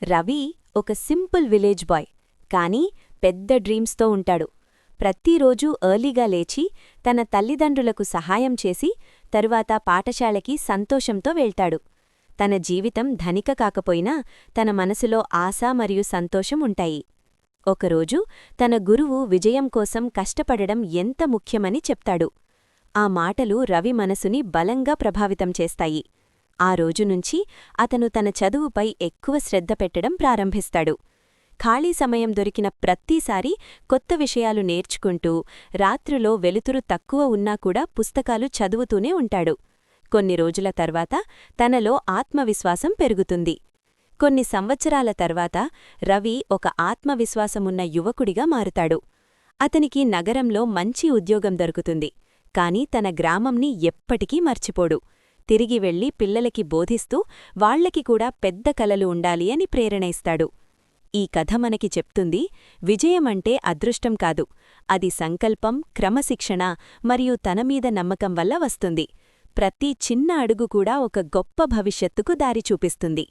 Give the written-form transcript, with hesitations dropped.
రవి ఒక simple village boy, కానీ పెద్ద డ్రీమ్స్తో ఉంటాడు. ప్రతిరోజూ ఎర్లీగా లేచి తన తల్లిదండ్రులకు సహాయం చేసి తరువాత పాఠశాలకి సంతోషంతో వెళ్తాడు. తన జీవితం ధనిక కాకపోయినా తన మనసులో ఆశ మరియు సంతోషం ఉంటాయి. ఒకరోజు తన గురువు విజయం కోసం కష్టపడడం ఎంత ముఖ్యమని చెప్తాడు. ఆ మాటలు రవి మనసుని బలంగా ప్రభావితం చేస్తాయి. ఆ రోజునుంచి అతను తన చదువుపై ఎక్కువ శ్రద్ధ పెట్టడం ప్రారంభిస్తాడు. ఖాళీ సమయం దొరికిన ప్రతిసారీ కొత్త విషయాలు నేర్చుకుంటూ రాత్రిలో వెలుతురు తక్కువ ఉన్నా కూడా పుస్తకాలు చదువుతూనే ఉంటాడు. కొన్ని రోజుల తర్వాత తనలో ఆత్మవిశ్వాసం పెరుగుతుంది. కొన్ని సంవత్సరాల తర్వాత రవి ఒక ఆత్మవిశ్వాసమున్న యువకుడిగా మారుతాడు. అతనికి నగరంలో మంచి ఉద్యోగం దొరుకుతుంది. కాని తన గ్రామంని ఎప్పటికీ మర్చిపోడు. తిరిగి వెళ్లి పిల్లలకి బోధిస్తూ వాళ్లకి కూడా పెద్ద కలలు ఉండాలి అని ప్రేరణ ఇస్తాడు. ఈ కథ మనకి చెప్తుంది, విజయమంటే అదృష్టం కాదు, అది సంకల్పం, క్రమశిక్షణ మరియు తనమీద నమ్మకం వల్ల వస్తుంది. ప్రతి చిన్న అడుగు కూడా ఒక గొప్ప భవిష్యత్తుకు దారి చూపిస్తుంది.